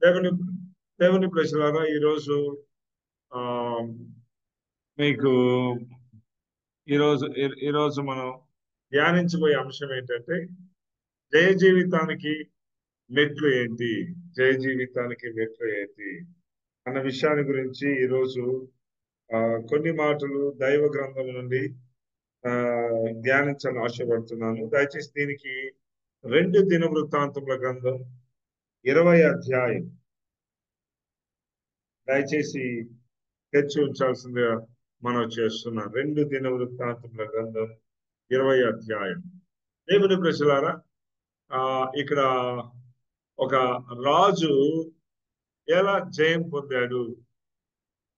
దేవుని దేవుని ప్రజలారా ఈరోజు ఆ మీకు ఈరోజు మనం ధ్యానించబోయే అంశం ఏంటంటే జయ జీవితానికి మెట్లు ఏంటి? జయ జీవితానికి మెట్లు ఏంటి అన్న విషయాన్ని గురించి ఈరోజు కొన్ని మాటలు దైవ గ్రంథం నుండి ఆ ధ్యానించాలని ఆశపడుతున్నాను. దయచేసి దీనికి 2 దినవృత్తాంతముల గ్రంథం 20 అధ్యాయం దయచేసి తెచ్చి ఉంచాల్సిందిగా మనం చేస్తున్నాం. 2 దినవృత్తాంతముల గ్రంథం 20 అధ్యాయం. దేవుని ప్రజలారా, ఇక్కడ ఒక రాజు ఎలా జయం పొందాడు,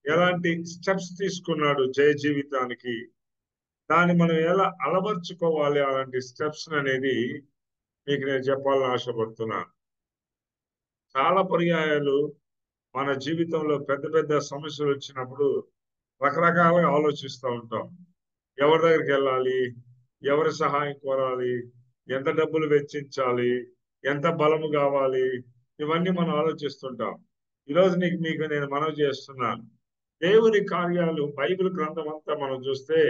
ఎలాంటి స్టెప్స్ తీసుకున్నాడు జయ జీవితానికి, దాన్ని మనం ఎలా అలవర్చుకోవాలి, అలాంటి స్టెప్స్ అనేది మీకు నేను చెప్పాలని ఆశపడుతున్నాను. చాలా పర్యాయాలు మన జీవితంలో పెద్ద పెద్ద సమస్యలు వచ్చినప్పుడు రకరకాలుగా ఆలోచిస్తూ ఉంటాం. ఎవరి దగ్గరికి వెళ్ళాలి, ఎవరి సహాయం కోరాలి, ఎంత డబ్బులు వెచ్చించాలి, ఎంత బలము కావాలి, ఇవన్నీ మనం ఆలోచిస్తుంటాం. ఈరోజు మీకు నేను మనవి చేస్తున్నాను, దేవుని కార్యాలు బైబిల్ గ్రంథం అంతా మనం చూస్తే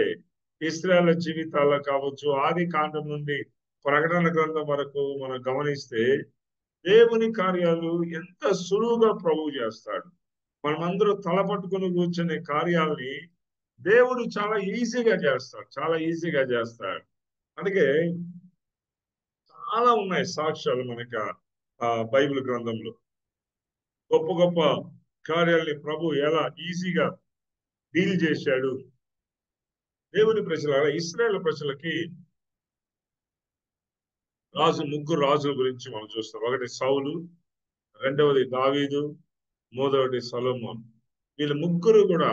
ఇశ్రాయేలు జీవితాల్లో కావచ్చు, ఆది కాండం నుండి ప్రకటన గ్రంథం వరకు మనం గమనిస్తే దేవుని కార్యాలు ఎంత సులువుగా ప్రభువు చేస్తాడు. మనమందరూ తలపట్టుకుని కూర్చునే కార్యాలని దేవుడు చాలా ఈజీగా చేస్తాడు, చాలా ఈజీగా చేస్తాడు. అందుకే చాలా ఉన్నాయి సాక్ష్యాలు మనకి బైబిల్ గ్రంథంలో. గొప్ప గొప్ప కార్యాలని ప్రభు ఎలా ఈజీగా డీల్ చేశాడు. దేవుని ప్రజల ఇశ్రాయేలు ప్రజలకి ముగ్గురు రాజుల గురించి మనం చూస్తాం. ఒకటి సౌలు, రెండవది దావీదు, మూడవది సొలొమోను. వీళ్ళు ముగ్గురు కూడా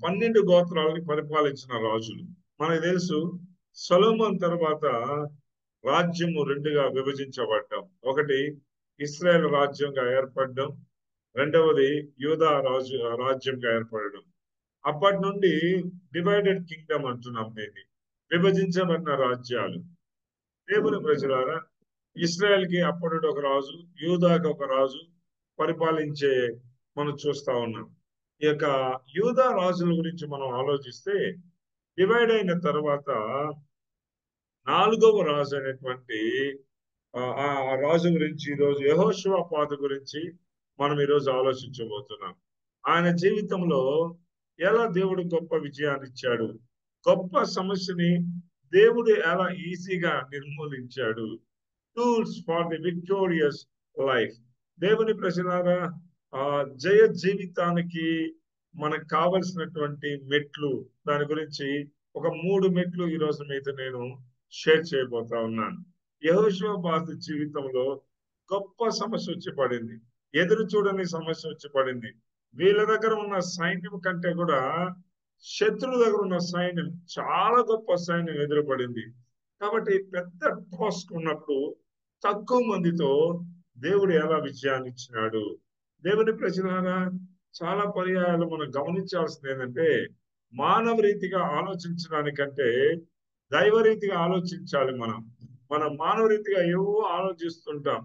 12 గోత్రాలని పరిపాలించిన రాజులు. మనకు తెలుసు సొలొమోను తర్వాత రాజ్యము 2గా విభజించబడ్డం. ఒకటి ఇశ్రాయేల్ రాజ్యంగా ఏర్పడడం, రెండవది యూదా రాజ్యంగా ఏర్పడడం. అప్పటి నుండి డివైడెడ్ కింగ్డమ్ అంటున్నాం దీన్ని, విభజించబడిన రాజ్యాలు. దేవుని ప్రజలారా, ఇశ్రాయేల్కి అప్పుడు ఒక రాజు, యూదాకి ఒక రాజు పరిపాలించే మనం చూస్తా ఉన్నాం. ఈ యొక్క యూదా రాజుల గురించి మనం ఆలోచిస్తే డివైడ్ అయిన తర్వాత 4వ రాజు అనేటువంటి ఆ రాజు గురించి ఈరోజు యెహోషువపాతు గురించి మనం ఈరోజు ఆలోచించబోతున్నాం. ఆయన జీవితంలో ఎలా దేవుడు గొప్ప విజయాన్ని ఇచ్చాడు, గొప్ప సమస్యని దేవుడు ఎలా ఈజీగా నిర్మూలించాడు. Tools for the victorious life. దేవుని ప్రజలారా, జయ జీవితానికి మనకు కావలసినటువంటి మెట్లు, దాని గురించి ఒక 3 మెట్లు ఈరోజు మీతో నేను షేర్ చేయబోతా ఉన్నాను. యెహోషువపాతు జీవితంలో గొప్ప సమస్య వచ్చి పడింది, ఎదురు చూడని సమస్య వచ్చి పడింది. వీళ్ళ దగ్గర ఉన్న సైన్యం కంటే కూడా శత్రువుల దగ్గర ఉన్న సైన్యం, చాలా గొప్ప సైన్యం ఎదురుపడింది. కాబట్టి పెద్ద టాస్క్ ఉన్నప్పుడు తక్కువ మందితో దేవుడు ఎలా విజయాన్ని ఇచ్చినాడు. దేవుని ప్రజలారా, చాలా పర్యాయాలు మనం గమనించాల్సింది ఏంటంటే, మానవ రీతిగా ఆలోచించడానికంటే దైవ రీతిగా ఆలోచించాలి. మనం మానవ రీతిగా ఏవో ఆలోచిస్తుంటాం,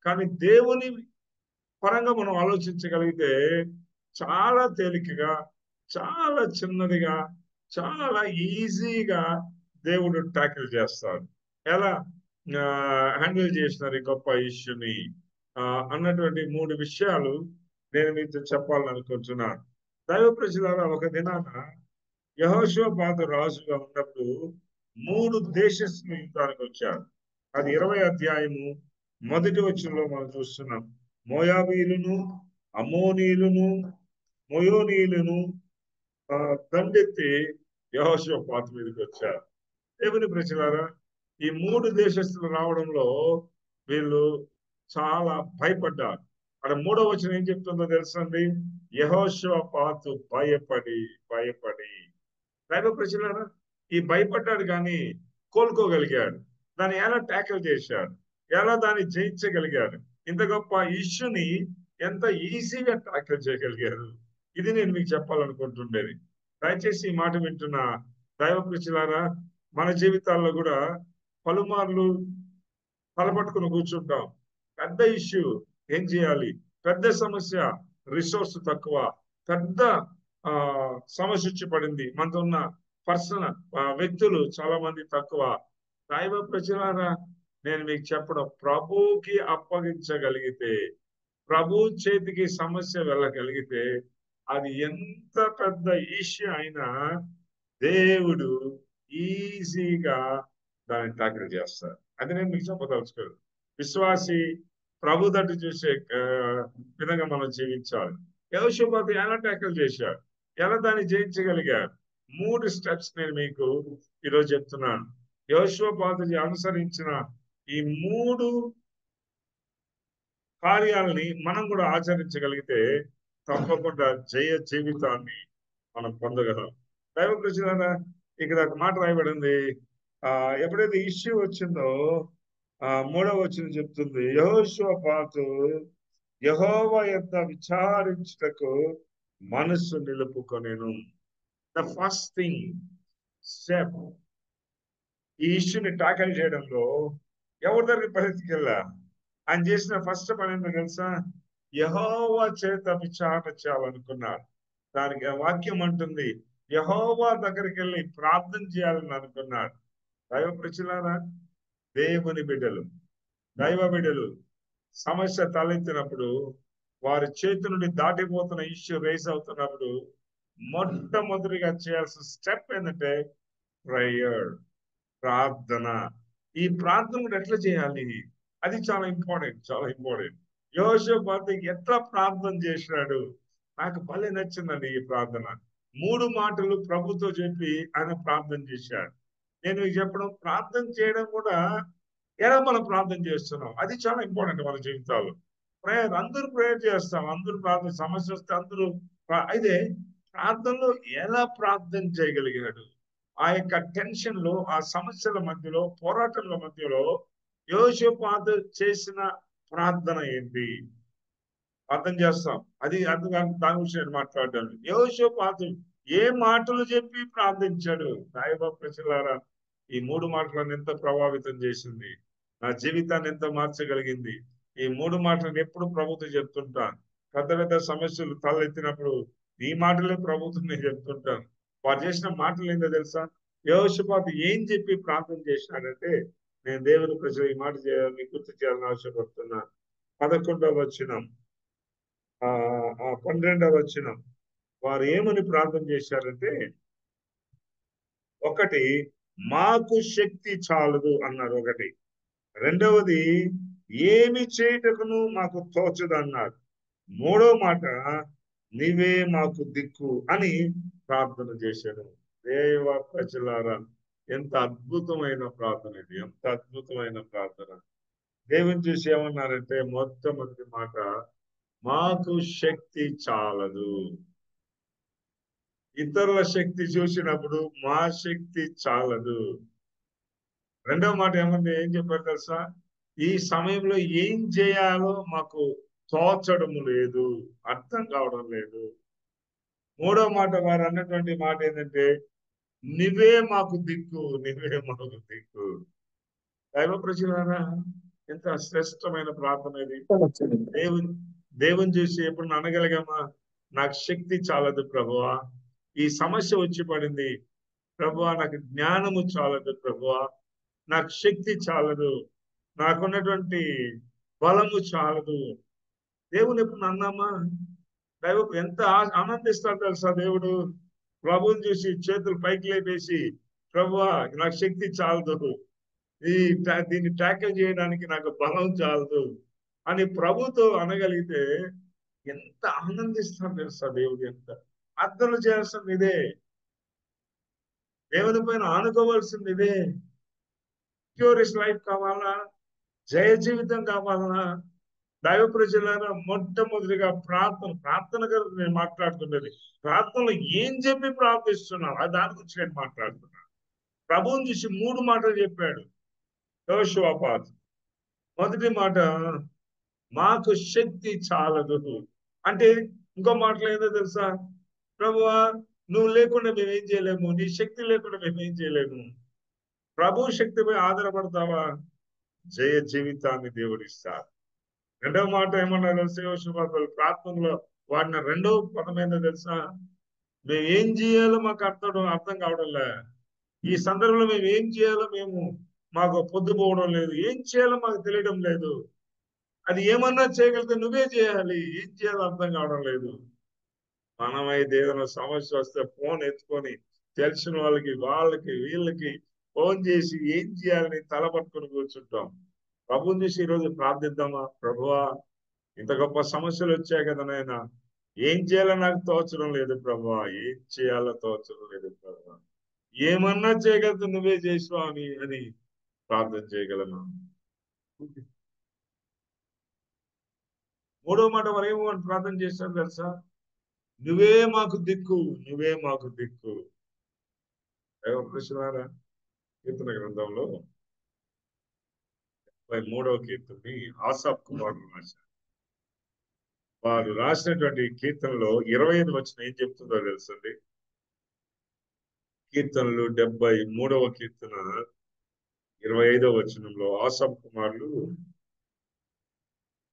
కానీ దేవుని పరంగా మనం ఆలోచించగలిగితే చాలా తేలికగా, చాలా చిన్నదిగా, చాలా ఈజీగా దేవుడు ట్యాకిల్ చేస్తాడు. ఎలా హ్యాండిల్ చేసినారు ఈ గొప్ప ఇష్యూని అన్నటువంటి 3 విషయాలు నేను మీతో చెప్పాలనుకుంటున్నాను. దైవ ప్రజలారా, ఒక దినాన యెహోషువపాతు రాజుగా ఉన్నప్పుడు 3 దేశస్తులు యుద్ధానికి వచ్చారు. అది 20 అధ్యాయము 1వ వచనంలో మనం చూస్తున్నాం. మోయాబీయులను, అమ్మోనీయులను, మొయోనీయులను దండెత్తి యెహోషువపాతు మీదకి వచ్చారు. దేవుని ప్రజలారా, ఈ 3 దేశస్తులు రావడంలో వీళ్ళు చాలా భయపడ్డారు. అక్కడ 3వ వచనం ఏం చెప్తుందో తెలుసండి? యెహోషువపాతు భయపడి దైవ ప్రజలారా, ఈ భయపడ్డాడు కానీ కోలుకోగలిగాడు. దాన్ని ఎలా ట్యాకిల్ చేశాడు, ఎలా దాన్ని జయించగలిగాడు, ఇంత గొప్ప ఇష్యూని ఎంత ఈజీగా ట్యాకిల్ చేయగలిగారు, ఇది నేను మీకు చెప్పాలనుకుంటుండేది. దయచేసి ఈ మాట వింటున్న దైవ ప్రజలారా, మన జీవితాల్లో కూడా పలుమార్లు తలపట్టుకుని కూర్చుంటాం. పెద్ద ఇష్యూ. ఏం చేయాలి? పెద్ద సమస్య, రిసోర్స్ తక్కువ, పెద్ద ఆ సమస్య వచ్చి పడింది. మనతో ఉన్న వ్యక్తులు చాలా మంది తక్కువ. దైవ ప్రజలారా, నేను మీకు చెప్పడం, ప్రభువుకి అప్పగించగలిగితే, ప్రభు చేతికి సమస్య వెళ్ళగలిగితే, అది ఎంత పెద్ద ఇష్యూ అయినా దేవుడు ఈజీగా దాన్ని ట్యాకిల్ చేస్తారు. అది నేను మీకు చెప్పదలుచుకోలేదు. విశ్వాసి ప్రభు తట్టు చూసే విధంగా మనం జీవించాలి. యెహోషాపాతు ఎలా ట్యాకిల్ చేశాడు, ఎలా దాన్ని జయించగలిగాడు? 3 స్టెప్స్ నేను మీకు ఈరోజు చెప్తున్నాను. యెహోషాపాతు అనుసరించిన ఈ 3 కార్యాలని మనం కూడా ఆచరించగలిగితే తప్పకుండా జయ జీవితాన్ని మనం పొందగలం. దైవ ప్రజలారా, ఇక్కడ ఒక మాట రాయబడింది. ఎప్పుడైతే ఇష్యూ వచ్చిందో 3వ వచనం చెప్తుంది, యెహోషాపాతు యెహోవా యొద్ద విచారించుటకు మనస్సు నిలుపుకొనెను. ద ఫస్ట్ థింగ్ స్టెప్, ఈ ఇష్యూని టాకిల్ చేయడంలో ఎవరి దగ్గర పరిస్థితికి వెళ్ళా, ఆయన చేసిన ఫస్ట్ పని ఏంటో తెలుసా? యెహోవా చేత విచారణ చేయాలనుకున్నాడు. దానికి వాక్యం అంటుంది, యెహోవా దగ్గరికి వెళ్ళి ప్రార్థన చేయాలని అనుకున్నాడు. దైవ ప్రజలారా, దేవుని బిడ్డలు, దైవ బిడ్డలు సమస్య తలెత్తినప్పుడు, వారి చేతి నుండి దాటిపోతున్న ఇష్యూ రేస్ అవుతున్నప్పుడు మొట్టమొదటిగా చేయాల్సిన స్టెప్ ఏంటంటే ప్రేయర్, ప్రార్థన. ఈ ప్రార్థన ఎట్లా చేయాలి? అది చాలా ఇంపార్టెంట్, చాలా ఇంపార్టెంట్. యెహోషాపాతు ఎట్లా ప్రార్థన చేసినాడు? నాకు భలే నచ్చిందండి ఈ ప్రార్థన. 3 మాటలు ప్రభుతో చెప్పి ఆయన ప్రార్థన చేశాడు. నేను మీకు చెప్పడం, ప్రార్థన చేయడం కూడా ఎలా మనం ప్రార్థన చేస్తున్నాం, అది చాలా ఇంపార్టెంట్ మన జీవితాల్లో. ప్రేయర్, అందరూ ప్రేయర్ చేస్తాం, అందరూ ప్రార్థన, సమస్య వస్తే అందరూ అయితే ప్రార్థనలో ఎలా ప్రార్థన చేయగలిగాడు? ఆ యొక్క టెన్షన్ లో, ఆ సమస్యల మధ్యలో, పోరాటాల మధ్యలో యెహోషాపాతు చేసిన ప్రార్థన ఏంటి? అర్థం చేస్తాం. అది దాని గురించి నేను మాట్లాడాను. యెహోషాపాతు ఏ మాటలు చెప్పి ప్రార్థించాడు? దైవ ప్రజలారా, ఈ 3 మాటలను ఎంత ప్రభావితం చేసింది, నా జీవితాన్ని ఎంత మార్చగలిగింది. ఈ 3 మాటలను ఎప్పుడు ప్రభుత్వం చెప్తుంటాను. పెద్ద పెద్ద సమస్యలు తలెత్తినప్పుడు ఈ మాటలే ప్రభుత్వం నేను చెప్తుంటాను. వారు చేసిన మాటలు ఏంటో తెలుసా? యెహోషాపాతు ఏం చెప్పి ప్రార్థన చేసినాడంటే, నేను దేవుని ప్రజలు ఈ మాట చేయాలని గుర్తు చేయాలని ఆశపడుతున్నాను. 11వ వచనం, 12వ వచనం, వారు ఏమని ప్రార్థన చేశారంటే, ఒకటి, మాకు శక్తి చాలదు అన్నారు ఒకటి. రెండవది, ఏమి చేయటకును మాకు తోచదు అన్నారు. 3వ మాట, నీవే మాకు దిక్కు అని ప్రార్థన చేశాడు. దేవ ప్రజలారా, ఎంత అద్భుతమైన ప్రార్థన ఇది, ఎంత అద్భుతమైన ప్రార్థన. దేవుని చూసి ఏమన్నారంటే, మొట్టమొదటి మాట, మాకు శక్తి చాలదు. ఇతరుల శక్తి చూసినప్పుడు మా శక్తి చాలదు. రెండవ మాట ఏముంది, ఏం చెప్పారు తెలుసా? ఈ సమయంలో ఏం చేయాలో మాకు తోచడం లేదు, అర్థం కావడం లేదు. 3వ మాట, వారు అన్నటువంటి మాట ఏంటంటే, నువ్వే మాకు దిక్కు, నువ్వే మాకు దిక్కు. దైవ ప్రజలారా, ఎంత శ్రేష్టమైన ప్రార్థన ఇది. దేవుని దేవుని చూసి ఎప్పుడు అనగలిగామా? నాకు శక్తి చాలదు ప్రభువా, ఈ సమస్య వచ్చి పడింది ప్రభువా, నాకు జ్ఞానము చాలదు ప్రభువా, నాకు శక్తి చాలదు, నాకున్నటువంటి బలము చాలదు. దేవుని ఎప్పుడు అన్నామా? దైవ ఎంత ఆనందిస్తాడు తెలుసా దేవుడు? ప్రభుని చూసి చేతులు పైకి లేపేసి, ప్రభువా నాకు శక్తి చాలదు, దీన్ని ట్యాకిల్ చేయడానికి నాకు బలం చాలదు అని ప్రభుతో అనగలిగితే ఎంత ఆనందిస్తాడు తెలుసా దేవుడు. ఎంత అర్థం చేయాల్సింది ఇదే, దేవుని పైన ఆనుకోవాల్సింది ఇదే. క్యూరియస్ లైఫ్ కావాలా? జయ జీవితం కావాలన్నా? దైవ ప్రజలారా, మొట్టమొదటిగా ప్రార్థన గారు నేను మాట్లాడుతున్నది, ప్రార్థనలో ఏం చెప్పి ప్రార్థిస్తున్నావు అది దాని గురించి నేను మాట్లాడుతున్నాను. ప్రభువుని చూసి 3 మాటలు చెప్పాడు యెహోషాపాతు. మొదటి మాట, మాకు శక్తి చాలదు అంటే, ఇంకో మాటలు ఏదో తెలుసా? ప్రభువా, నువ్వు లేకుండా మేమేం చేయలేము, నీ శక్తి లేకుండా మేమేం చేయలేము. ప్రభు శక్తిపై ఆధారపడతావా? జయ జీవితాన్ని దేవుడిస్తాడు. రెండవ మాట ఏమన్నా తెలుసా? యెహోషువ ప్రార్థనలో వాడిన రెండవ పదం ఏందో తెలుసా? మేము ఏం చేయాలో మాకు అర్థం కావడంలే. ఈ సందర్భంలో మేము ఏం చేయాలో మాకు పొద్దుపోవడం లేదు. ఏం చేయాలో మాకు తెలియడం లేదు. అది ఏమన్నా చేయగలిగితే నువ్వే చేయాలి. ఏం చేయాలో అర్థం కావడం లేదు. మనమైతే ఏదైనా సమస్య వస్తే ఫోన్ ఎత్తుకొని తెలిసిన వాళ్ళకి వీళ్ళకి ఫోన్ చేసి ఏం చేయాలని తల పట్టుకొని కూర్చుంటాం. ప్రభుని చూసి ఈరోజు ప్రార్థిద్దామా? ప్రభువా, ఇంత గొప్ప సమస్యలు వచ్చాయి కదా నాయనా, ఏం చేయాలో నాకు తోచడం లేదు ప్రభువా, ఏం చేయాలో తోచడం లేదు ప్రభువా, ఏమన్నా చేయగలదు నువ్వే చేయి స్వామి అని ప్రార్థన చేయగలను. మూడో మాట మరి ఏమో ప్రార్థన చేశాను తెలుసా? నువ్వే మాకు దిక్కు, నువ్వే మాకు దిక్కు. కృష్ణారా కీర్తన గ్రంథంలో 33వ కీర్తనని ఆసాఫ్ కుమారుడు రాశారు. వారు రాసినటువంటి కీర్తనలో 25 వచనం ఏం చెప్తుందో తెలుసండి? కీర్తనలు 73వ కీర్తన 25వ వచనంలో ఆసాఫ్ కుమారులు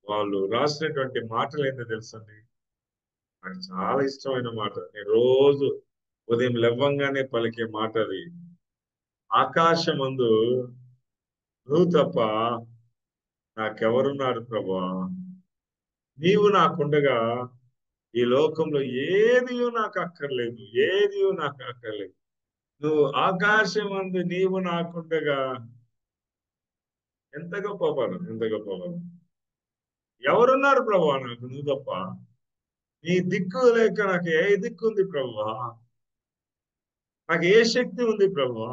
వాళ్ళు రాసినటువంటి మాటలు ఏంటో తెలుసండి? నాకు చాలా ఇష్టమైన మాట. నేను రోజు ఉదయం లేవగానే పలికే మాట అది. ఆకాశమందు నువ్వు తప్ప నాకెవరున్నారు ప్రభా? నీవు నాకుండగా ఈ లోకంలో ఏది నాకు అక్కర్లేదు, ఏది నాకు అక్కర్లేదు. నువ్వు ఆకాశమందు నీవు నాకుండగా ఎంత గొప్ప పదం, ఎంత గొప్ప పదం. ఎవరున్నారు ప్రభా నాకు నువ్వు తప్ప? నీ దిక్కు లేక నాకు ఏ దిక్కు ఉంది ప్రభువా? నాకు ఏ శక్తి ఉంది ప్రభువా?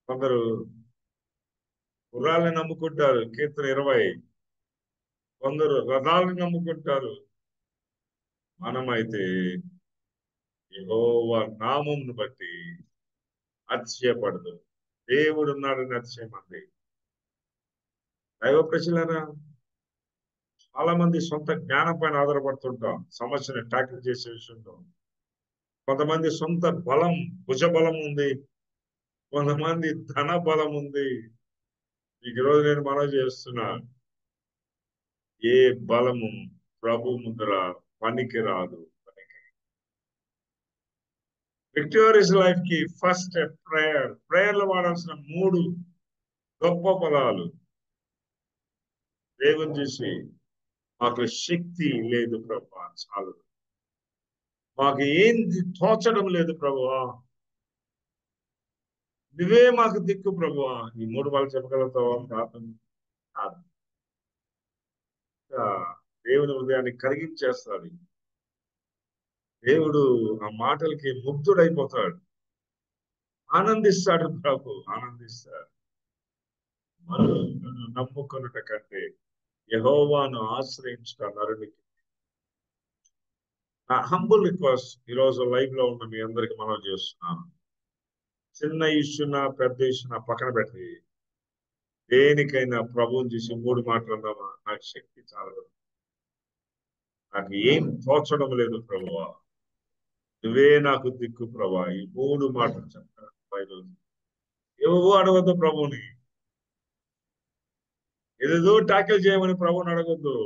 కొందరు గుర్రాలను నమ్ముకుంటారు, కీర్తన 20. కొందరు రథాలను నమ్ముకుంటారు. మనమైతే యెహోవా నామమును బట్టి అతిశయపడదు. దేవుడు ఉన్నాడని అతిశయమండి. దైవ ప్రజలారా, చాలా మంది సొంత జ్ఞానం పైన ఆధారపడుతుంటాం సమస్యని ట్యాకిల్ చేసే విషయంలో. కొంతమంది సొంత బలం, భుజ బలం ఉంది, కొంతమంది ధన బలం ఉంది. ఈరోజు నేను మనవి చేస్తున్నా, ఏ బలము ప్రభు ముందర పనికి రాదు. విక్టోరియస్ లైఫ్ కి ఫస్ట్ ప్రేయర్ లో వాడాల్సిన 3 గొప్ప పదాలు. దేవుని చూసి మాకు శక్తి లేదు ప్రభా, చాలు. మాకు ఏం తోచడం లేదు ప్రభువా, నువ్వే మాకు దిక్కు ప్రభువా. ఈ 3 వాళ్ళు చెప్పగలుగుతావా? ప్రార్థన దేవుని హృదయాన్ని కరిగించేస్తాడు. దేవుడు ఆ మాటలకి ముగ్ధుడైపోతాడు, ఆనందిస్తాడు. ప్రభు ఆనందిస్తాడు. మనుషులను నమ్ముకొనుట కంటే యెహోవాను ఆశ్రయించుట నరునికి. నా హంబుల్ రిక్వెస్ట్ ఈరోజు లైవ్ లో ఉన్న మీ అందరికి మనం చేస్తున్నాను. చిన్న ఇష్యూనా పెద్ద ఇష్యూనా పక్కన పెట్టి దేనికైనా ప్రభువుని చూసి 3 మాటలు అన్నామా? నాకు శక్తి చాలదు, నాకు ఏం తోచడం లేదు ప్రభువా, నువ్వే నాకు దిక్కు ప్రభా. ఈ 3 మాటలు చెప్తాను. ఏవో అడగద్దు ప్రభుని, ఏదేదో టాకిల్ చేయమని ప్రభుని అడగొద్దు.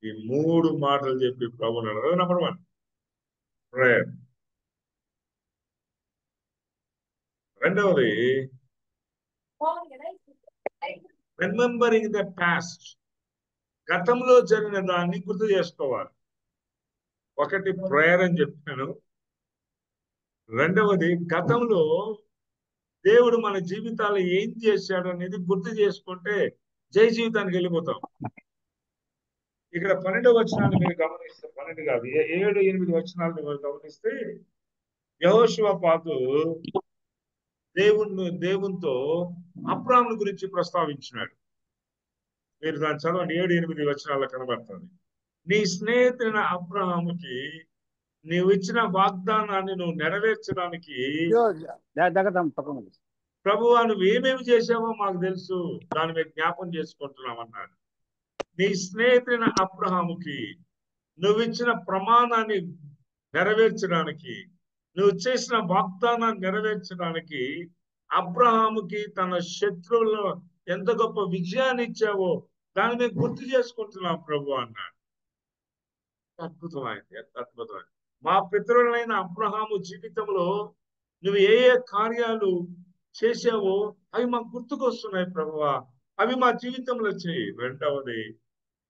ఈ 3 మాటలు చెప్పి ప్రభుని అడగదు. Number 1 prayer. రెండవది రిమెంబరింగ్ ద పాస్ట్. గతంలో జరిగిన దాన్ని గుర్తు చేసుకోవాలి. ఒకటి ప్రేయర్ అని చెప్పాను. రెండవది గతంలో దేవుడు మన జీవితాలు ఏం చేశాడు అనేది గుర్తు చేసుకుంటే జై జీవితానికి వెళ్ళిపోతాం. ఇక్కడ 12వ వచనాన్ని మీరు గమనిస్తే, 12 కాదు 7, 8 వచనాలు మీరు గమనిస్తే యెహోషువపాతు దేవునితో అబ్రాహాము గురించి ప్రస్తావించినాడు. మీరు దాన్ని చదవండి, 7, 8 వచనాల్లో కనబడుతుంది. నీ స్నేహితుడైన అబ్రాహాముకి నీవు ఇచ్చిన వాగ్దానాన్ని నువ్వు నెరవేర్చడానికి ప్రభువా నువ్వు ఏమేమి చేశావో మాకు తెలుసు, దాని మీద జ్ఞాపం చేసుకుంటున్నాం అన్నాడు. నీ స్నేహితుడైన అబ్రాహాముకి నువ్వు ఇచ్చిన ప్రమాణాన్ని నెరవేర్చడానికి, నువ్వు చేసిన వాగ్దానాన్ని నెరవేర్చడానికి అబ్రాహాముకి తన శత్రువుల్లో ఎంత గొప్ప విజయాన్ని ఇచ్చావో దాన్ని మేము గుర్తు చేసుకుంటున్నాం ప్రభు అన్నాడు. అద్భుతమైంది, ఎంత అద్భుతమైంది. మా పితరులైన అబ్రహాము జీవితంలో నువ్వు ఏ ఏ కార్యాలు చేసావో అవి మాకు గుర్తుకొస్తున్నాయి ప్రభువా, అవి మా జీవితంలో చేయి. రెండవది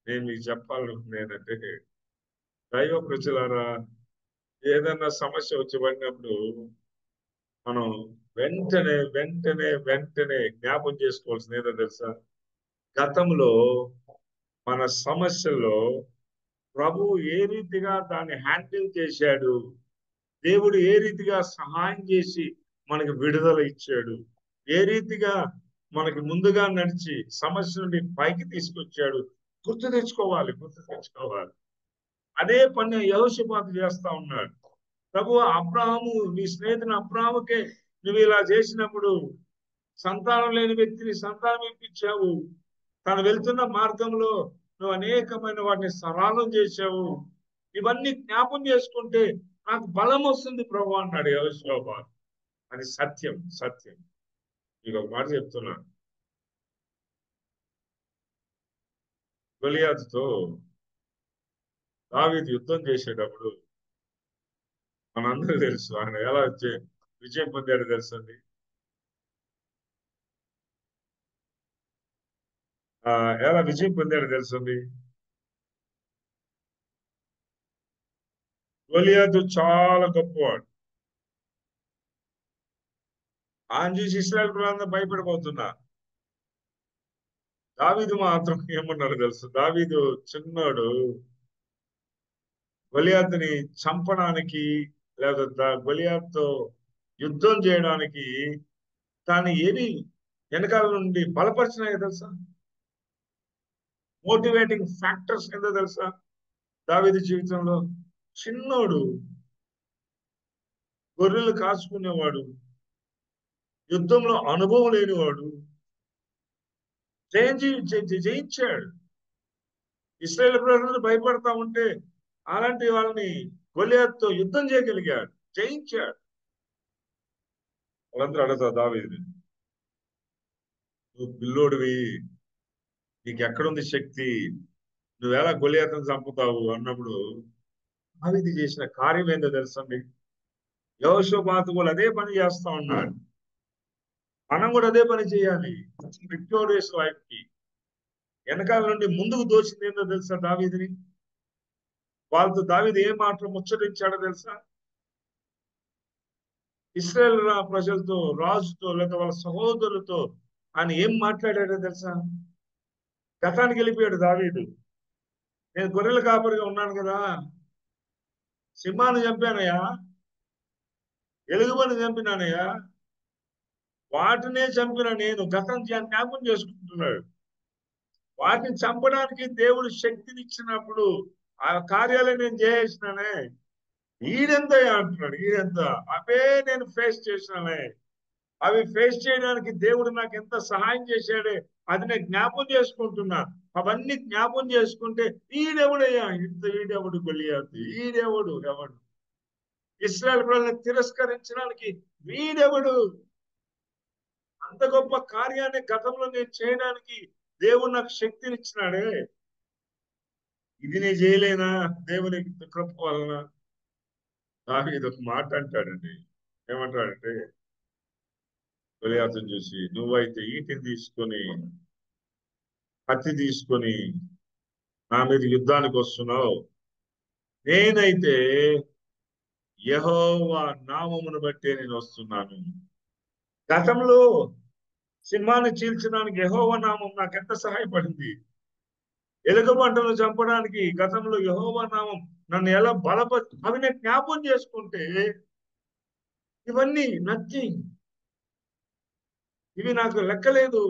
నేను మీకు చెప్పాలనుకుంది ఏంటంటే, దైవ ప్రజలారా, ఏదైనా సమస్య వచ్చి పడినప్పుడు మనం వెంటనే వెంటనే వెంటనే జ్ఞాపం చేసుకోవాల్సింది ఏదో తెలుసా? గతంలో మన సమస్యల్లో ప్రభు ఏ రీతిగా దాన్ని హ్యాండిల్ చేశాడు, దేవుడు ఏ రీతిగా సహాయం చేసి మనకి విడుదల ఇచ్చాడు, ఏ రీతిగా మనకి ముందుగా నడిచి సమస్య నుండి పైకి తీసుకొచ్చాడు, గుర్తు తెచ్చుకోవాలి, గుర్తు తెచ్చుకోవాలి. అదే పని యెహోషాపాతు చేస్తా ఉన్నాడు. ప్రభు, అబ్రాహాము నీ స్నేహితుని అబ్రాహాముకే నువ్వు ఇలా చేసినప్పుడు సంతానం లేని వ్యక్తిని సంతానం ఇప్పించావు, తను వెళ్తున్న మార్గంలో నువ్వు అనేకమైన వాటిని సరళం చేశావు, ఇవన్నీ జ్ఞాపం చేసుకుంటే నాకు బలం వస్తుంది ప్రభు అన్నాడు యెహోషాపాతు. అది సత్యం, సత్యం. మీకు ఒక మాట చెప్తున్నా. గొలియాతుతో దావీదు యుద్ధం చేసేటప్పుడు మనందరూ తెలుసు ఆయన ఎలా విజయం పొందాడు తెలుసండి. ఎలా విజయం పొందాడు తెలుసండి. గొలియాతు చాలా గొప్పవాడు. ఆయన చూసి ఇశ్రాయేలు ప్రజలందరూ భయపడిపోతున్నా. దావీదు మాత్రం ఏమన్నాడు తెలుసు? దావీదు చిన్నాడు, గొలియాతుని చంపడానికి లేదా గొలియాతుతో యుద్ధం చేయడానికి తాను ఏమి వెనకాల నుండి బలపరిచినాయో తెలుసా? మోటివేటింగ్ ఫ్యాక్టర్స్ ఏందో తెలుసా? దావీదు జీవితంలో చిన్నోడు, గొర్రెలు కాచుకునేవాడు, యుద్ధంలో అనుభవం లేనివాడు జయించాడు. ఇశ్రాయేల్ ప్రజలు భయపడతా ఉంటే అలాంటి వాళ్ళని గొలియాతుతో యుద్ధం చేయగలిగాడు, జయించాడు. వాళ్ళందరూ అడుగుతారు దావీదుని, నువ్వు పిల్లోడివి, నీకు ఎక్కడుంది శక్తి, నువ్వెలా గొలియాతుని చంపుతావు అన్నప్పుడు దావీదు చేసిన కార్యం ఏందో తెలుసండి. యెహోషాపాతు కూడా అదే పని చేస్తా ఉన్నాడు. మనం కూడా అదే పని చేయాలి. విక్టోరియస్ లైఫ్ కి వెనకాల నుండి ముందుకు దోచింది ఏందో తెలుసా దావీదుని? వాళ్ళతో దావీదు ఏ మాటలు ముచ్చటించాడో తెలుసా? ఇశ్రాయేల్ ప్రజలతో, రాజుతో, లేదా వాళ్ళ సహోదరులతో ఆయన ఏం మాట్లాడాడో తెలుసా? గతానికి వెళ్ళిపోయాడు దావీదు. నేను గొర్రెల కాపరిగా ఉన్నాను కదా, సింహాన్ని చంపానయ్యా, ఎలుగుబడిని చంపినానయ్యా, వాటినే చంపిన నేను గతం జ్ఞాపకం చేసుకుంటున్నాడు. వాటిని చంపడానికి దేవుడు శక్తిని ఇచ్చినప్పుడు ఆ కార్యాలను నేను చేసినానే, ఈడెంత అంటున్నాడు, ఈడెంత అవే నేను ఫేస్ చేసినానే, అవి ఫేస్ చేయడానికి దేవుడు నాకు ఎంత సహాయం చేశాడే అది నేను జ్ఞాపం చేసుకుంటున్నా. అవన్నీ జ్ఞాపం చేసుకుంటే ఈడెవడయ్యా, ఇంత ఈడెవడు గొలియాతు, ఈడెవడు ఎవడు ఇశ్రాయేల్ ప్రజలను తిరస్కరించడానికి, వీడెవడు, అంత గొప్ప కార్యాన్ని గతంలో నేను చేయడానికి దేవుడు నాకు శక్తిని ఇచ్చినాడే, ఇది నేను చేయలేనా దేవుని కృప వలన? నాకు ఇది ఒక మాట అంటాడండి. ఏమంటాడంటే గొలియాతుని చూసి, నువ్వైతే ఈటిని తీసుకొని, కత్తి తీసుకొని నా మీద యుద్ధానికి వస్తున్నావు, నేనైతే యెహోవా నామమును బట్టే నేను వస్తున్నాను. గతంలో సింహాన్ని చీల్చడానికి యెహోవా నామం నాకు ఎంత సహాయపడింది, ఎలుగుబంటను చంపడానికి గతంలో యెహోవా నామం నన్ను ఎలా అవి నేను జ్ఞాపం చేసుకుంటే ఇవన్నీ నథింగ్, ఇవి నాకు లెక్కలేదు,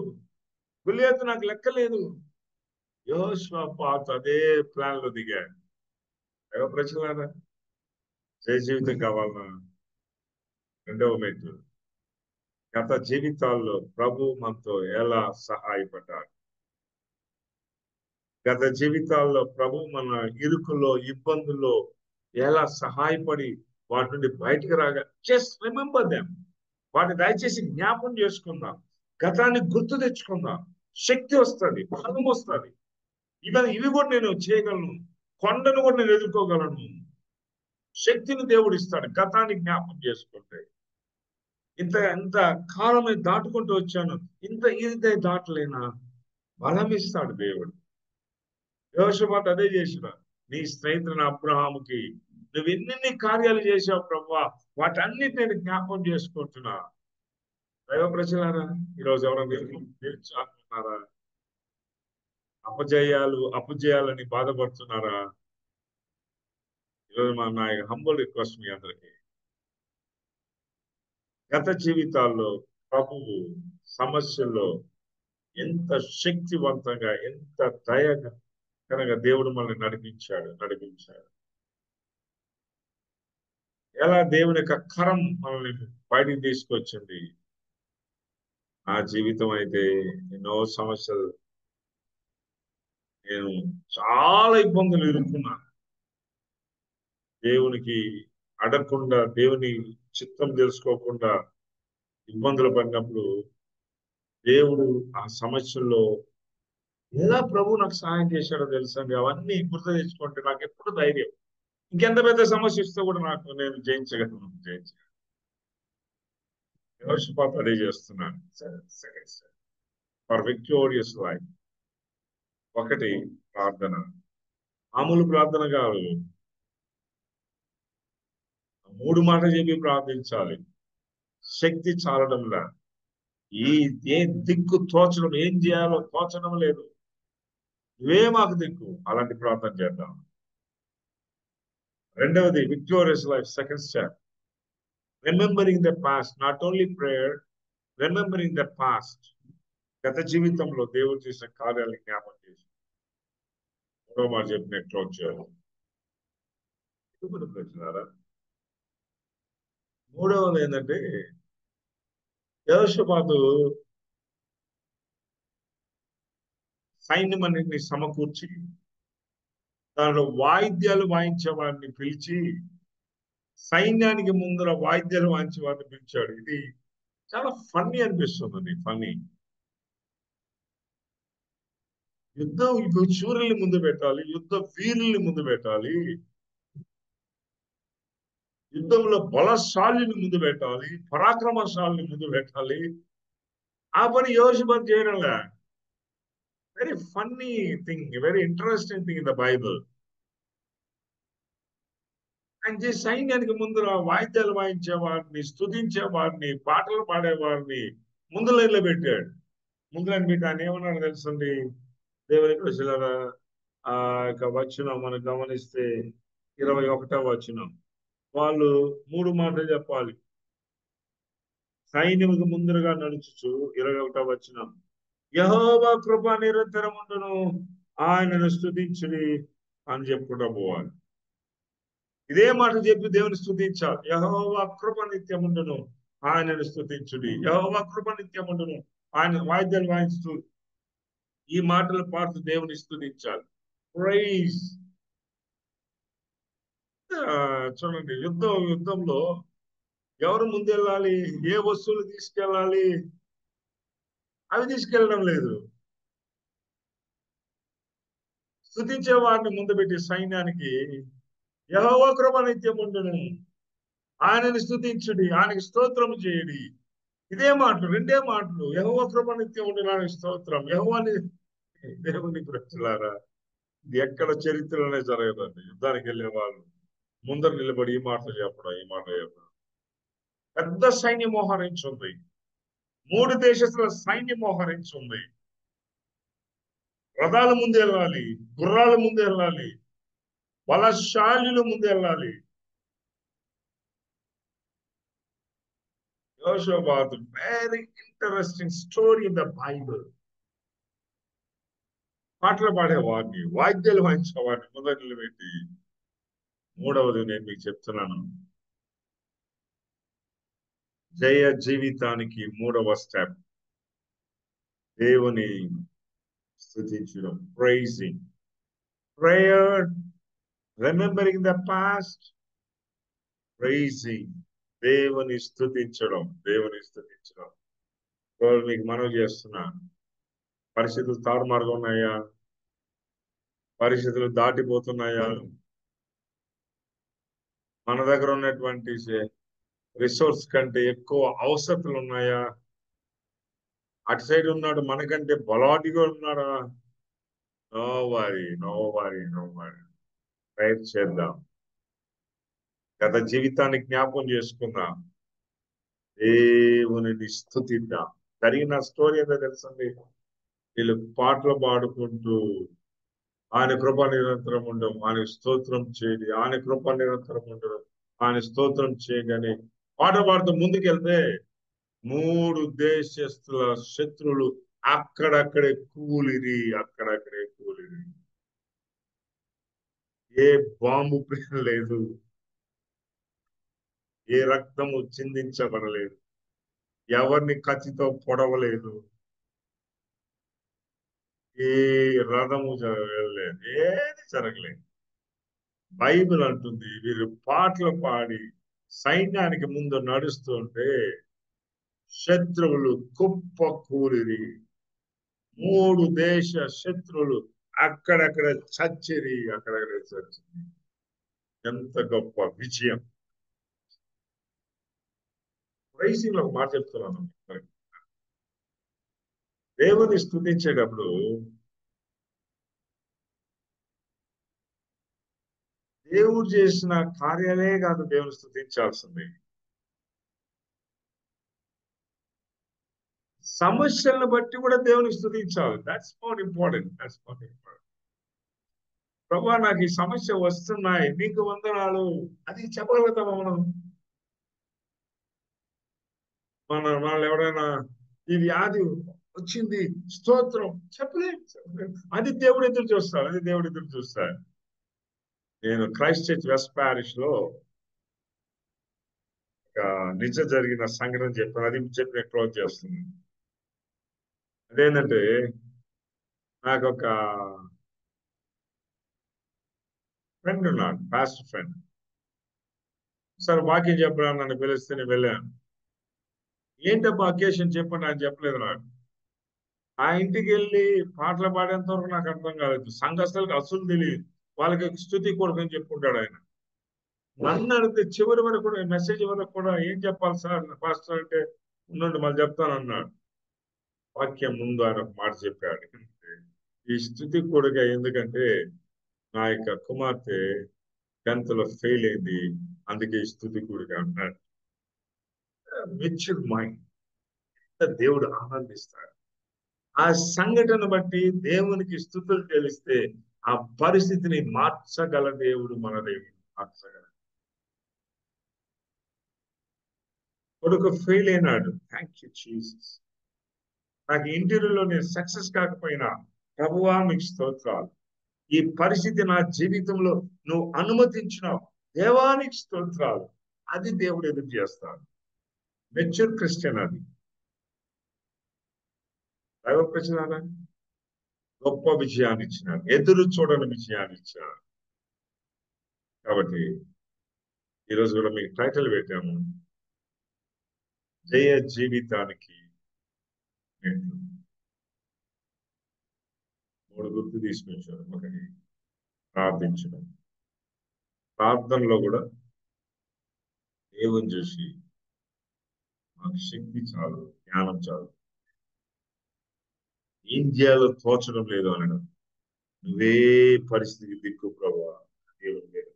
గొలియాతు నాకు లెక్కలేదు. యెహోషాపాతు అదే ప్లాన్ లో దిగాడు. దైవ ప్రజలారా, జయ జీవితం కావాలన్నా రెండవ మెట్టు, గత జీవితాల్లో ప్రభు మనతో ఎలా సహాయపడ్డాడు, గత జీవితాల్లో ప్రభు మన ఇరుకులో, ఇబ్బందుల్లో ఎలా సహాయపడి వాటి నుండి బయటకు రాగా, జస్ట్ రిమెంబర్ దెమ్. వాటిని దయచేసి జ్ఞాపం చేసుకుందాం, గతాన్ని గుర్తు తెచ్చుకుందాం. శక్తి వస్తుంది, బలం వస్తుంది. ఇవి కూడా నేను చేయగలను. కొండను కూడా నేను ఎదుర్కోగలను. శక్తిని దేవుడు ఇస్తాడు గతాన్ని జ్ఞాపకం చేసుకుంటే. ఇంత కాలమే దాటుకుంటూ వచ్చాను, ఇదే దాటలేనా, బలం ఇస్తాడు దేవుడు. యెహోషాపాతు అదే చేసిన. నీ స్నేహితుడు అబ్రహాముకి నువ్వు ఎన్నెన్ని కార్యాలు చేశావు ప్రభువా, వాటన్నిటి నేను జ్ఞాపకం చేసుకుంటున్నా. దైవ ప్రజలారా, ఈరోజు ఎవరైనా నిరుత్సాహస్తున్నారా? అపజయాలని బాధపడుతున్నారా? ఈరోజు నా హంబుల్ రిక్వెస్ట్ మీ అందరికి, గత జీవితాల్లో ప్రభువు సమస్యల్లో ఎంత శక్తివంతంగా, ఎంత దయకరంగా దేవుడు మనల్ని నడిపించాడు. ఎలా దేవుని యొక్క కరం మనల్ని బయటికి తీసుకొచ్చింది. నా జీవితం అయితే ఎన్నో సమస్యలు, నేను చాలా ఇబ్బందులు ఎదుర్కొన్నాను. దేవునికి అడగకుండా, దేవుని చిత్తం తెలుసుకోకుండా ఇబ్బందులు పడినప్పుడు దేవుడు ఆ సమస్యల్లో ఎలా ప్రభు నాకు సహాయం చేశాడో తెలుసండి. అవన్నీ గుర్తు తెచ్చుకుంటే నాకు ఎప్పుడు ధైర్యం. ఇంకెంత పెద్ద సమస్య ఇస్తే కూడా నేను జయించగలను. యెహోషాపాతు అదే చేస్తున్నాను. For victorious life. ఒకటి, ప్రార్థన. మామూలు ప్రార్థన కాదు, 3 మాటలు చెప్పి ప్రార్థించాలి. శక్తి చాలడంలా, ఏ దిక్కు తోచడం, ఏం చేయాలో తోచడం లేదు, ఇవే మాకు దిక్కు. అలాంటి ప్రార్థన చేద్దాం. రెండవది, victorious life second step, remembering the past. Not only prayer, remembering the past. గత జీవితంలో దేవుడు చేసిన కార్యాలను జ్ఞాపకం చేసి మూడో మాట చెప్పినట్టు వచ్చారు. మూడవది ఏంటంటే, యెహోషాపాతు సైన్యమన్నిటిని సమకూర్చి దానిలో వాయిద్యాలు వాయించే వారిని పిలిచి, సైన్యానికి ముందర వాయిద్యాలు వాయించే వారిని పిలిచాడు. ఇది చాలా ఫన్నీ అనిపిస్తుంది. ఫన్నీ యుద్ధం శూరుల్ని ముందు పెట్టాలి, యుద్ధ వీరుల్ని ముందు పెట్టాలి, యుద్ధంలో బలశాలిని ముందు పెట్టాలి, పరాక్రమశాలిని ముందు పెట్టాలి. ఆ పని యెహోషాపాతు చేయడంలే. Very funny thing, very interesting thing in the Bible. ఆయన సైన్యానికి ముందర వాయిద్యాలు వాయించే వారిని, స్తుతించే వారిని, పాటలు పాడేవారిని ముందు లైన్లో పెట్టాడు. ముందు లైన్ పెట్టి ఆయన ఏమన్నాడు తెలుసండి? దేవుని ప్రజలారా, ఆ యొక్క వచనం మనం గమనిస్తే 21వ వచనం, వాళ్ళు 3 మాటలు చెప్పాలి. సైన్యముకు ముందరగా నడుచుచు 21వ వచనం, యెహోవా కృప నిరంతరముండును, ఆయనను స్తుతించుడి అని చెప్పుకుంటూ పోవాలి. ఇదే మాట చెప్పి దేవుని స్తుతించాలి. యెహోవా కృప నిత్యముండును, ఆయనను స్తుతించుడి. యెహోవా కృప నిత్యముండును, ఆయన వాయిద్యాలు వాయిస్తూ ఈ మాటలు పాడుతూ దేవుని స్తుతించాలి. ప్రైజ్. చూడండి, యుద్ధంలో ఎవరు ముందెళ్ళాలి, ఏ వస్తువులు తీసుకెళ్ళాలి, అవి తీసుకెళ్ళడం లేదు. స్తుతించే వారిని ముందు పెట్టి సైన్యానికి యెహోవా కృప నిత్యముండును, ఆయనని స్తుతించుడి, ఆయనకి స్తోత్రం చేయడి. ఇదే మాటలు, రెండే మాటలు. యెహోవా కృప నిత్యముండును, ఆయనకి స్తోత్రం. యెహోవాని దేవుని ప్రజలారా, ఇది ఎక్కడ చరిత్రలోనే జరగదండి. యుద్ధానికి వెళ్ళే వాళ్ళు ముందర నిలబడి ఈ మాటలు చెప్పడం, ఈ మాట చెప్పడం. పెద్ద సైన్యం మోహరించుంది, 3 దేశస్తుల సైన్యం మోహరించుంది. రథాల ముందు వెళ్ళాలి, గుర్రాల ముందు వెళ్ళాలి, బలశాలుల ముందు వెళ్ళాలి. యెహోషాపాతు, very interesting story in the Bible. పాటలు పాడేవాడిని, వాయిద్యాలు వాయించేవాడిని ముందర నిలబెట్టి. మూడవది నేను మీకు చెప్తున్నాను, జయ జీవితానికి 3వ స్టెప్ దేవుని స్తుతించడం. Praising, prayer, remembering the past, praising. దేవుని స్తుతించడం. మీకు మనవి చేస్తున్నా, పరిస్థితులు తారుమారుగా ఉన్నాయా? పరిస్థితులు దాటిపోతున్నాయా? మన దగ్గర ఉన్నటువంటి రిసోర్స్ కంటే ఎక్కువ అవసరతలు ఉన్నాయా? అటు సైడ్ ఉన్నాడు మనకంటే బలాటిగా ఉన్నాడా? No worry, no worry, no worry. ప్రయత్నం చేద్దాం. గత జీవితాన్ని జ్ఞాపకం చేసుకుందాం. దేవుని స్తుతిద్దాం. జరిగిన స్టోరీ ఏదో తెలుసండి. వీళ్ళు పాటలు పాడుకుంటూ ఆయన కృప నిరంతరం ఉండడం, ఆయన స్తోత్రం చేయండి, ఆయన కృప నిరంతరం ఉండడం, ఆయన స్తోత్రం చేయండి అని పాట పాడుతూ ముందుకెళ్తే 3 దేశస్తుల శత్రువులు అక్కడక్కడే కూలిరి, అక్కడక్కడే కూలిరి. ఏ బాంబు పేలలేదు, ఏ రక్తము చిందించబడలేదు, ఎవరిని కత్తితో పొడవలేదు, ఏ రథము జరగలేదు, ఏది జరగలేదు. బైబిల్ అంటుంది వీరు పాటలు పాడి సైన్యానికి ముందు నడుస్తుంటే శత్రువులు కుప్ప కూలిరి. 3 దేశ శత్రువులు అక్కడక్కడ చచ్చిరి, అక్కడక్కడ చచ్చిరి. ఎంత గొప్ప విజయం! ప్రైసింగ్ ఒక మాట చెప్తున్నాను. దేవుని స్తుతించేటప్పుడు దేవుడు చేసిన కార్యాలే కాదు దేవుని స్తుతించాల్సింది. సమస్యలను బట్టి కూడా దేవుని స్తుతించాలి. That's more important. That's more important. ప్రభా నాకు ఈ సమస్య వస్తున్నాయి, నీకు వందనాలు అది చెప్పగలుగుతామా మనం? వాళ్ళు ఎవరైనా ఈ వ్యాధి వచ్చింది స్తోత్రం చెప్పలేదు. అది దేవుడు ఎదురు చూస్తాడు, అది దేవుడు ఎదురు చూస్తాడు. నేను క్రైస్ట్ చర్చ్ వెస్ట్ ప్యారిష్ లో ఒక నిజ జరిగిన సంఘటన చెప్పాను, అది చెప్పిన క్లోజ్ చేస్తుంది. అదేంటంటే నాకు ఒక ఫ్రెండ్ ఉన్నాడు, పాస్ట్ ఫ్రెండ్. సార్ వాక్యం చెప్పడానికి నన్ను పిలిస్తే నేను వెళ్ళాను. ఏంటబ్బా అకేషన్ చెప్పండి, ఆయన చెప్పలేదు నాకు. ఆ ఇంటికి వెళ్ళి పాటలు పాడేంత వరకు నాకు అర్థం కాలేదు. సంఘస్థలకు అసలు తెలియదు, వాళ్ళకి స్తుతి కొరకు అని చెప్పుకుంటాడు ఆయన. నన్ను అడిగితే చివరి వరకు కూడా మెసేజ్ వరకు కూడా ఏం చెప్పాలి సార్ పాస్టర్ అంటే, ఉండండి మళ్ళీ చెప్తాను అన్నాడు. వాక్యం ముందు ఆయన ఒక మాట చెప్పాడు, ఈ స్థుతి కొడుక ఎందుకంటే నా యొక్క కుమార్తె 10th లో ఫెయిల్ అయింది, అందుకే ఈ స్థుతి కొడుక అన్నాడు. మెచ్యూర్ మైండ్, దేవుడు ఆనందిస్తాడు. ఆ సంఘటన బట్టి దేవునికి స్థుతులు తెలిస్తే ఆ పరిస్థితిని మార్చగల దేవుడు మన దేవుడు. మార్చగల కొడుకు ఫెయిల్ అయినాడు, థ్యాంక్ యూ జీసస్. నాకు ఇంటర్వ్యూలో నేను సక్సెస్ కాకపోయినా ప్రభువా మీకు స్తోత్రాలు, ఈ పరిస్థితి నా జీవితంలో నువ్వు అనుమతించినావు, దేవానికి స్తోత్రాలు. అది దేవుడు ఎదురు చేస్తాడు. మెచ్యూర్ క్రిస్టియన్ అది. దైవ ప్రజలారా, గొప్ప విజయాన్ని ఇచ్చినాడు, ఎదురు చూడని విజయాన్ని ఇచ్చినాడు. కాబట్టి ఈరోజు కూడా మీకు టైటిల్ పెట్టాము, జయ జీవితానికి మెట్లు. 3 గుర్తు తీసుకొచ్చారు. ఒకటి ప్రార్థించడం. ప్రార్థనలో కూడా దేవుని చూసి మాకు శక్తి చాలు, జ్ఞానం చాలు, ఏం చేయాలో తోచడం లేదు అనడం. నువ్వే పరిస్థితికి దిక్కు ప్రభా, దేవుని లేదు.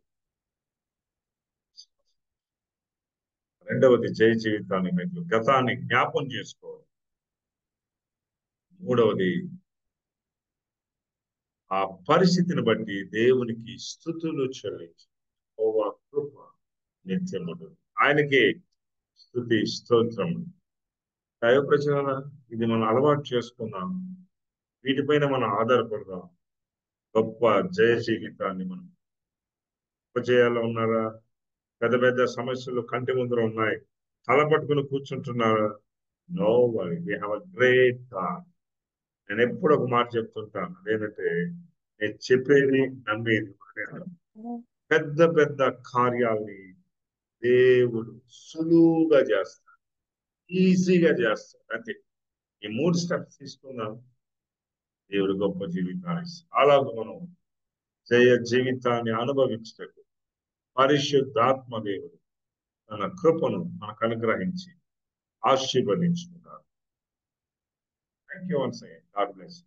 రెండవది జయ జీవితాన్ని మెట్లు, గతాన్ని జ్ఞాపం చేసుకోవాలి. మూడవది ఆ పరిస్థితిని బట్టి దేవునికి స్తుతులు చెల్లించి కృప నిత్యముడు, ఆయనకి స్తుతి స్తోత్రం. దైవ ప్రజల, ఇది మనం అలవాటు చేసుకుందాం, వీటిపైన మనం ఆధారపడదాం. గొప్ప జయ జీవితాన్ని మనం ఉపజయాల్లో ఉన్నారా? పెద్ద పెద్ద సమస్యలు కంటి ముందర ఉన్నాయి, తల పట్టుకుని కూర్చుంటున్నారా? No worry, we have a great God. నేను ఎప్పుడు ఒక మాట చెప్తుంటాను, అదేంటంటే నేను చెప్పేది నమ్మేది. పెద్ద పెద్ద కార్యాలని దేవుడు సులువుగా చేస్తాడు, ఈజీగా చేస్తాడు. అంతే. ఈ 3 స్టెప్స్ తీసుకుందాం, దేవుడు గొప్ప జీవితాన్ని అలాగ మనం జయ జీవితాన్ని అనుభవించటకు పరిశుద్ధాత్మ దేవుడు తన కృపను మనకు అనుగ్రహించి ఆశీర్వదించుకున్నారు. Thank you once again. God bless.